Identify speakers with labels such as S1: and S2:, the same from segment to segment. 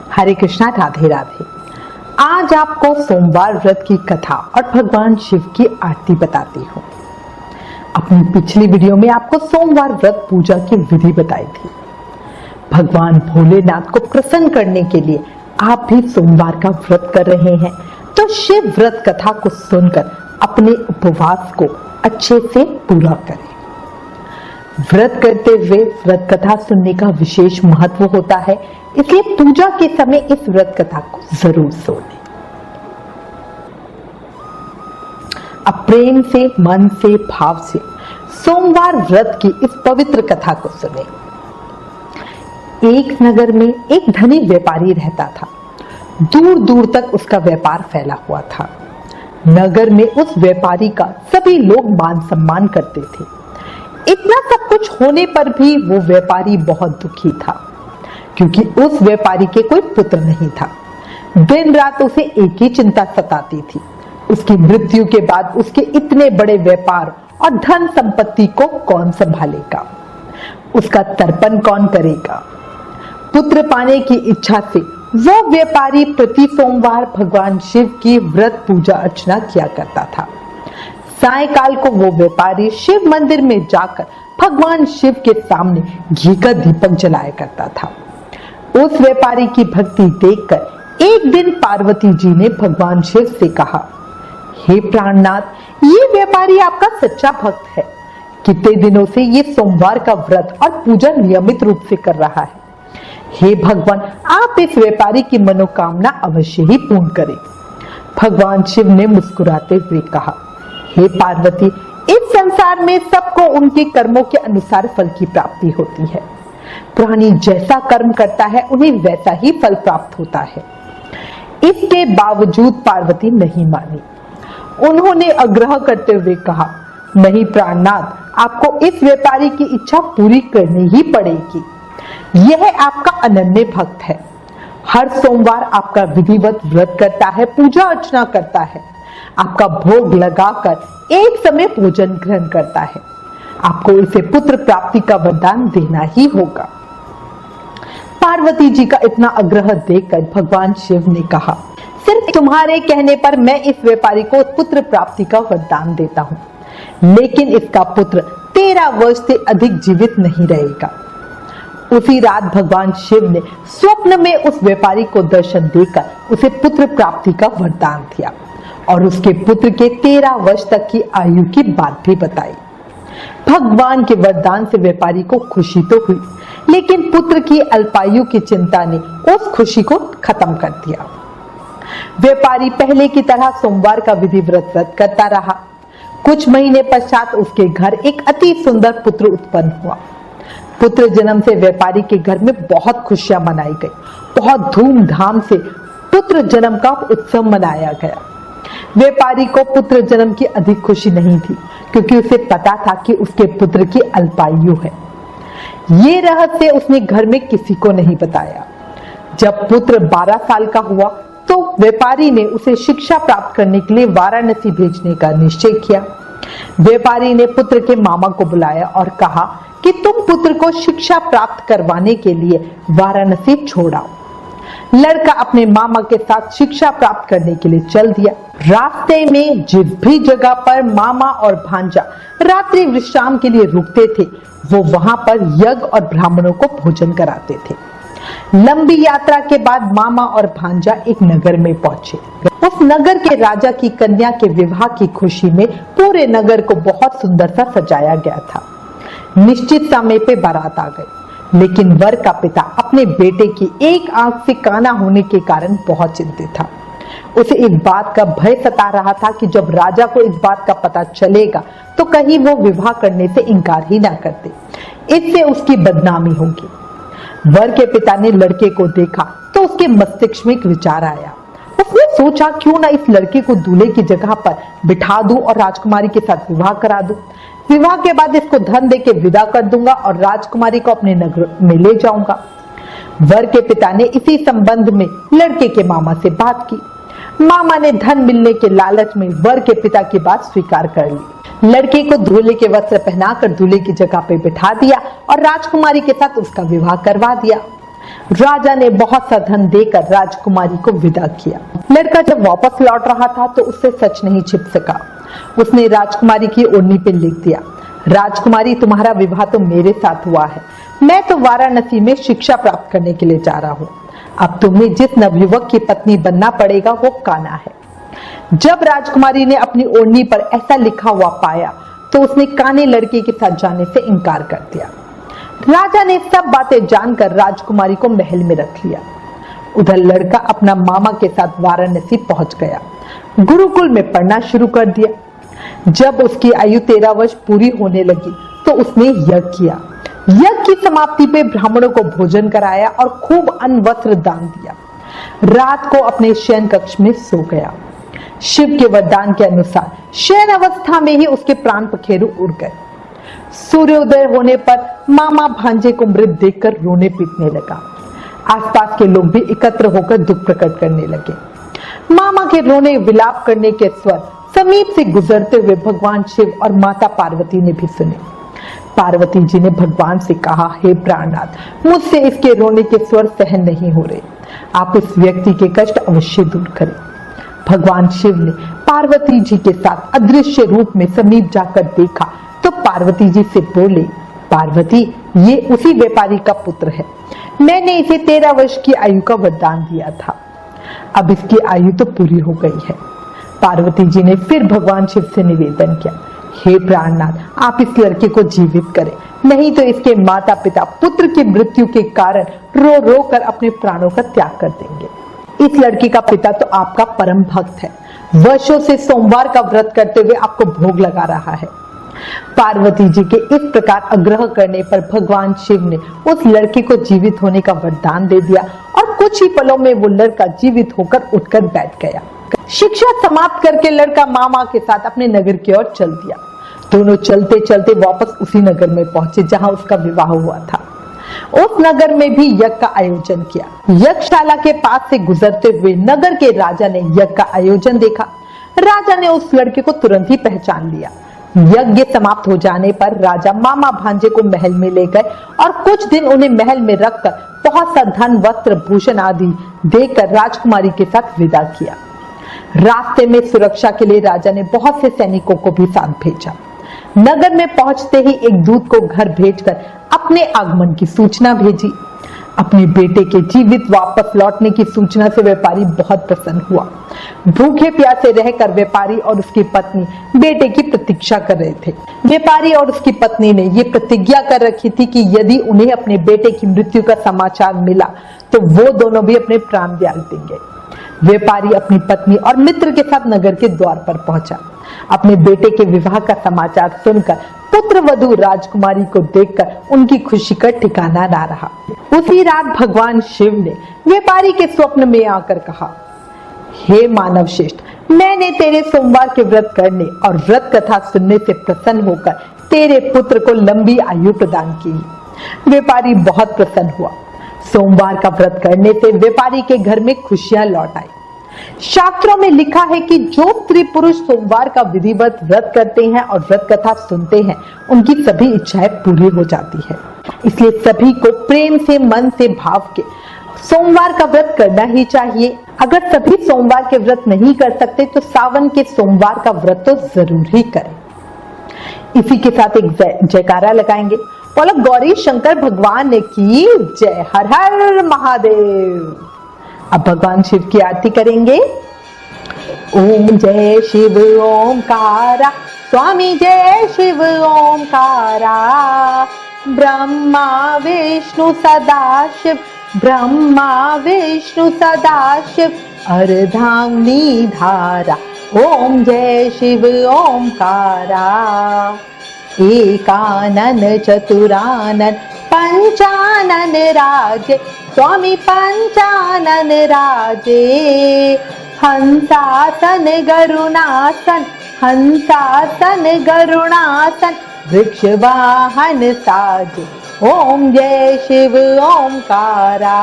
S1: हरे कृष्णा, राधे राधे। आज आपको सोमवार व्रत की कथा और भगवान शिव की आरती बताती हूँ। अपनी पिछली वीडियो में आपको सोमवार व्रत पूजा की विधि बताई थी। भगवान भोलेनाथ को प्रसन्न करने के लिए आप भी सोमवार का व्रत कर रहे हैं, तो शिव व्रत कथा को सुनकर अपने उपवास को अच्छे से पूरा करें। व्रत करते हुए व्रत कथा सुनने का विशेष महत्व होता है, इसलिए पूजा के समय इस व्रत कथा को जरूर सुनें। अब प्रेम से, मन से, भाव से सोमवार व्रत की इस पवित्र कथा को सुनें। एक नगर में एक धनी व्यापारी रहता था। दूर दूर तक उसका व्यापार फैला हुआ था। नगर में उस व्यापारी का सभी लोग मान सम्मान करते थे। इतना सब कुछ होने पर भी वो व्यापारी बहुत दुखी था, क्योंकि उस व्यापारी के कोई पुत्र नहीं था। दिन रात उसे एक ही चिंता सताती थी, उसकी मृत्यु के बाद उसके इतने बड़े व्यापार और धन संपत्ति को कौन संभालेगा, उसका तर्पण कौन करेगा। पुत्र पाने की इच्छा से वो व्यापारी प्रति सोमवार भगवान शिव की व्रत पूजा अर्चना किया करता था। सायंकाल को वो व्यापारी शिव मंदिर में जाकर भगवान शिव के सामने घी का दीपक जलाया करता था। उस व्यापारी की भक्ति देखकर एक दिन पार्वती जी ने भगवान शिव से कहा, हे प्राणनाथ, ये व्यापारी आपका सच्चा भक्त है। कितने दिनों से ये सोमवार का व्रत और पूजा नियमित रूप से कर रहा है। हे भगवान, आप इस व्यापारी की मनोकामना अवश्य ही पूर्ण करें। भगवान शिव ने मुस्कुराते हुए कहा, हे पार्वती, इस संसार में सबको उनके कर्मों के अनुसार फल की प्राप्ति होती है। प्राणी जैसा कर्म करता है उन्हें वैसा ही फल प्राप्त होता है। इसके बावजूद पार्वती नहीं मानी। उन्होंने आग्रह करते हुए कहा, नहीं प्राणनाथ, आपको इस व्यापारी की इच्छा पूरी करनी ही पड़ेगी। यह आपका अनन्य भक्त है। हर सोमवार आपका विधिवत व्रत करता है, पूजा अर्चना करता है, आपका भोग लगाकर एक समय भोजन ग्रहण करता है। आपको इसे पुत्र प्राप्ति का वरदान देना ही होगा। पार्वती जी का इतना आग्रह देखकर भगवान शिव ने कहा, सिर्फ तुम्हारे कहने पर मैं इस व्यापारी को पुत्र प्राप्ति का वरदान देता हूँ, लेकिन इसका पुत्र 13 वर्ष से अधिक जीवित नहीं रहेगा। उसी रात भगवान शिव ने स्वप्न में उस व्यापारी को दर्शन देकर उसे पुत्र प्राप्ति का वरदान दिया और उसके पुत्र के 13 वर्ष तक की आयु की बात भी बताई। भगवान के वरदान से व्यापारी को खुशी तो हुई, लेकिन पुत्र की अल्पायु की चिंता ने उस खुशी को खत्म कर दिया। व्यापारी पहले की तरह सोमवार का विधि व्रत करता रहा। कुछ महीने पश्चात उसके घर एक अति सुंदर पुत्र उत्पन्न हुआ। पुत्र जन्म से व्यापारी के घर में बहुत खुशियां मनाई गई। बहुत धूमधाम से पुत्र जन्म का उत्सव मनाया गया। व्यापारी को पुत्र जन्म की अधिक खुशी नहीं थी, क्योंकि उसे पता था कि उसके पुत्र की अल्पायु है। ये रहस्य उसने घर में किसी को नहीं बताया। जब पुत्र 12 साल का हुआ तो व्यापारी ने उसे शिक्षा प्राप्त करने के लिए वाराणसी भेजने का निश्चय किया। व्यापारी ने पुत्र के मामा को बुलाया और कहा कि तुम पुत्र को शिक्षा प्राप्त करवाने के लिए वाराणसी छोड़ाओ। लड़का अपने मामा के साथ शिक्षा प्राप्त करने के लिए चल दिया। रास्ते में जिस भी जगह पर मामा और भांजा रात्रि विश्राम के लिए रुकते थे, वो वहां पर यज्ञ और ब्राह्मणों को भोजन कराते थे। लंबी यात्रा के बाद मामा और भांजा एक नगर में पहुंचे। उस नगर के राजा की कन्या के विवाह की खुशी में पूरे नगर को बहुत सुंदर सा सजाया गया था। निश्चित समय पे बारात आ गई, लेकिन वर का पिता अपने बेटे की एक आंख से काना होने के कारण बहुत चिंतित था। उसे इस बात का भय सता रहा था कि जब राजा को इस बात का पता चलेगा तो कहीं वो विवाह करने से इनकार ही ना करते, इससे उसकी बदनामी होगी। वर के पिता ने लड़के को देखा तो उसके मस्तिष्क में एक विचार आया। उसने सोचा, क्यों ना इस लड़के को दूल्हे की जगह पर बिठा दूं और राजकुमारी के साथ विवाह करा दूं। विवाह के बाद इसको धन देके विदा कर दूंगा और राजकुमारी को अपने नगर में ले जाऊंगा। वर के पिता ने इसी संबंध में लड़के के मामा से बात की। मामा ने धन मिलने के लालच में वर के पिता की बात स्वीकार कर ली। लड़के को दूल्हे के वस्त्र पहनाकर दूल्हे की जगह पे बिठा दिया और राजकुमारी के साथ उसका विवाह करवा दिया। राजा ने बहुत सा धन देकर राजकुमारी को विदा किया। लड़का जब वापस लौट रहा था तो उससे सच नहीं छिप सका। उसने राजकुमारी की ओढ़नी पे लिख दिया, राजकुमारी तुम्हारा विवाह तो मेरे साथ हुआ है, मैं तो वाराणसी में शिक्षा प्राप्त करने के लिए जा रहा हूँ। अब तुम्हें जिस नवयुवक की पत्नी बनना पड़ेगा वो कान्हा है। जब राजकुमारी ने अपनी ओढ़नी पर ऐसा लिखा हुआ पाया तो उसने कान्हे लड़के के साथ जाने से इनकार कर दिया। राजा ने सब बातें जानकर राजकुमारी को महल में रख लिया। उधर लड़का अपना मामा के साथ वाराणसी पहुंच गया। गुरुकुल में पढ़ना शुरू कर दिया। जब उसकी आयु 13 वर्ष पूरी होने लगी तो उसने यज्ञ किया। यज्ञ की समाप्ति पे ब्राह्मणों को भोजन कराया और खूब अन्न वस्त्र दान दिया। रात को अपने शयन कक्ष में सो गया। शिव के वरदान के अनुसार शयन अवस्था में ही उसके प्राण पखेरु उड़ गए। सूर्योदय होने पर मामा भांजे को मृत देखकर रोने पीटने लगा। आसपास के लोग भी एकत्र होकर दुख प्रकट करने लगे। मामा के रोने विलाप करने के स्वर समीप से गुजरते हुए भगवान शिव और माता पार्वती ने भी सुने। पार्वती जी ने भगवान से कहा, हे प्राणनाथ, मुझसे इसके रोने के स्वर सहन नहीं हो रहे, आप इस व्यक्ति के कष्ट अवश्य दूर करें। भगवान शिव ने पार्वती जी के साथ अदृश्य रूप में समीप जाकर देखा तो पार्वती जी से बोले, पार्वती, ये उसी व्यापारी का पुत्र है, मैंने इसे 13 वर्ष की आयु का वरदान दिया था, अब इसकी आयु तो पूरी हो गई है। पार्वती जी ने फिर भगवान शिव से निवेदन किया, हे प्राणनाथ, आप इस लड़के को जीवित करें, नहीं तो इसके माता पिता पुत्र की मृत्यु के कारण रो रो कर अपने प्राणों का त्याग कर देंगे। इस लड़के का पिता तो आपका परम भक्त है, वर्षों से सोमवार का व्रत करते हुए आपको भोग लगा रहा है। पार्वती जी के इस प्रकार आग्रह करने पर भगवान शिव ने उस लड़के को जीवित होने का वरदान दे दिया और कुछ ही पलों में वो लड़का जीवित होकर उठकर बैठ गया। शिक्षा समाप्त करके लड़का मामा के साथ अपने नगर की ओर चल दिया। दोनों चलते चलते वापस उसी नगर में पहुंचे जहां उसका विवाह हुआ था। उस नगर में भी यज्ञ का आयोजन किया। यज्ञशाला के पास से गुजरते हुए नगर के राजा ने यज्ञ का आयोजन देखा। राजा ने उस लड़के को तुरंत ही पहचान लिया। यज्ञ समाप्त हो जाने पर राजा मामा भांजे को महल में ले गए और कुछ दिन उन्हें महल में रखकर बहुत सा धन, वस्त्र, भूषण आदि देकर राजकुमारी के साथ विदा किया। रास्ते में सुरक्षा के लिए राजा ने बहुत से सैनिकों को भी साथ भेजा। नगर में पहुंचते ही एक दूत को घर भेजकर अपने आगमन की सूचना भेजी। अपने बेटे के जीवित वापस लौटने की सूचना से व्यापारी बहुत प्रसन्न हुआ। भूखे प्यासे रहकर व्यापारी और उसकी पत्नी बेटे की प्रतीक्षा कर रहे थे। व्यापारी और उसकी पत्नी ने ये प्रतिज्ञा कर रखी थी कि यदि उन्हें अपने बेटे की मृत्यु का समाचार मिला तो वो दोनों भी अपने प्राण त्याग देंगे। व्यापारी अपनी पत्नी और मित्र के साथ नगर के द्वार पर पहुंचा। अपने बेटे के विवाह का समाचार सुनकर पुत्र वधू राजकुमारी को देखकर उनकी खुशी का ठिकाना ना रहा। उसी रात भगवान शिव ने व्यापारी के स्वप्न में आकर कहा, हे मानव श्रेष्ठ, मैंने तेरे सोमवार के व्रत करने और व्रत कथा सुनने से प्रसन्न होकर तेरे पुत्र को लंबी आयु प्रदान की। व्यापारी बहुत प्रसन्न हुआ। सोमवार का व्रत करने से व्यापारी के घर में खुशियां लौट आई। शास्त्रों में लिखा है कि जो स्त्री पुरुष सोमवार का विधिवत व्रत करते हैं और व्रत कथा सुनते हैं, उनकी सभी इच्छाएं पूरी हो जाती है। इसलिए सभी को प्रेम से, मन से, भाव के सोमवार का व्रत करना ही चाहिए। अगर सभी सोमवार के व्रत नहीं कर सकते तो सावन के सोमवार का व्रत तो जरूर ही करें। इसी के साथ एक जयकारा लगाएंगे, बोलो गौरी शंकर भगवान की जय। हर हर महादेव। अब भगवान शिव की आरती करेंगे। ओम जय शिव ओमकारा, स्वामी जय शिव ओमकारा, ब्रह्मा विष्णु सदाशिव, ब्रह्मा विष्णु सदाशिव, अर्धांगिनी धारा। ओम जय शिव ओमकारा, एकानन चतुरानन पंचानन राजे, स्वामी पंचानन राजे, हंसासन गरुणासन, हंसासन गरुणासन, वृक्ष वाहन साजे। ओम जय शिव ओमकारा,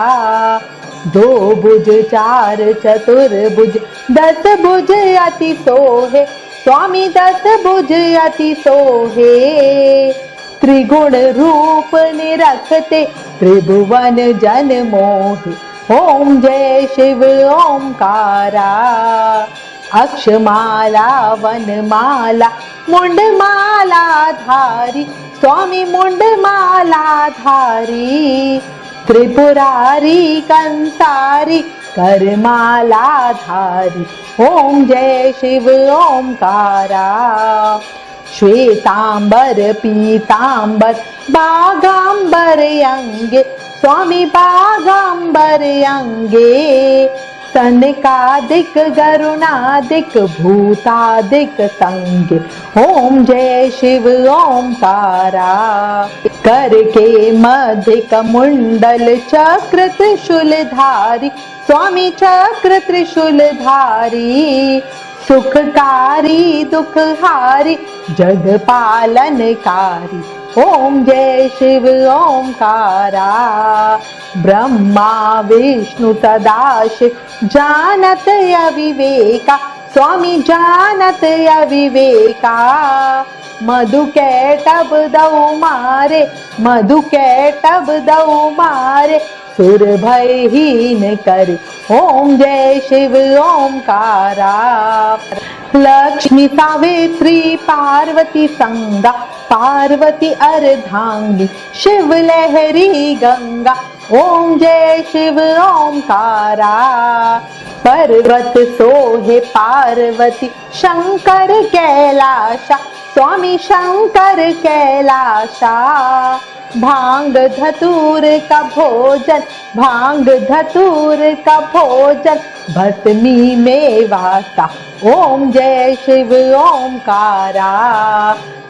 S1: दो भुज चार चतुर्भुज, 10 भुज अति सोहे, स्वामी 10 भुज अति सोहे, त्रिगुण रूप निरखते त्रिभुवन जन मोहे। ओम जय शिव ओंकारा। अक्षमाला वनमाला मुंडमाला धारी स्वामी मुंडमाला धारी। त्रिपुरारी कंसारी करमाला धारी। ओम जय शिव ओंकारा। श्वेतांबर पीतांबर बागांबर अंगे स्वामी बागांबर अंगे। सनकादिक गरुणादिक भूतादिक संगे। ओम जय शिव ओंकारा। करके मध्य कमुंडल चक्र त्रिशूलधारी स्वामी चक्र त्रिशूलधारी। सुखकारी दुखहारी जग पालनकारी। ओम जय शिव ओंकारा। ब्रह्मा विष्णु सदाशिव जानत अविवेका स्वामी जानत अविवेका। मधु कैटब दऊ मारे मधु कैटब दऊ मारे सुर भयहीन करे। ओम जय शिव ओंकारा। लक्ष्मी सावित्री पार्वती संगा पार्वती अर्धांगी शिव लहरी गंगा। ओम जय शिव ओंकारा। पर्वत सोहे पार्वती शंकर कैलाशा स्वामी शंकर कैलाशा। भांग धतूर का भोजन भांग धतूर का भोजन भस्मी में वासा। ओम जय शिव ओंकारा।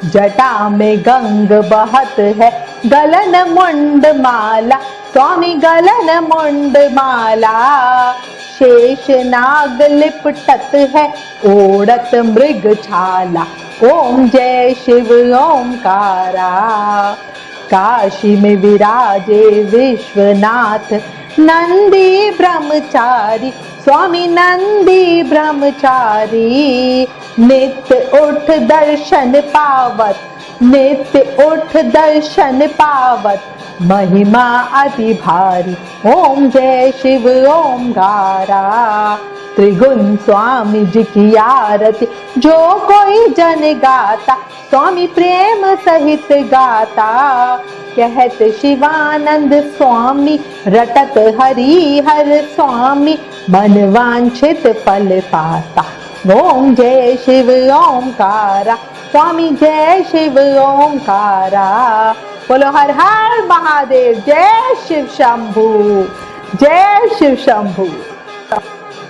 S1: जटा में गंग बहत है गलन मुंड माला स्वामी गलन मुंड माला। शेष नाग लिपटत है ओढ़त मृग छाला। ओम जय शिव ओंकारा। काशी में विराजे विश्वनाथ नंदी ब्रह्मचारी स्वामी नंदी ब्रह्मचारी। नित्य उठ दर्शन पावत नित्य उठ दर्शन पावत महिमा अति भारी। ओम जय शिव ओंकारा। त्रिगुण स्वामी जी की आरती जो कोई जन गाता स्वामी प्रेम सहित गाता। कहत शिवानंद स्वामी रटत हरि हर स्वामी मन वांछित फल पाता। ओम जय शिव ओंकारा। स्वामी जय शिव ओंकारा। बोलो हर हर महादेव। जय शिव शंभू जय शिव शंभू।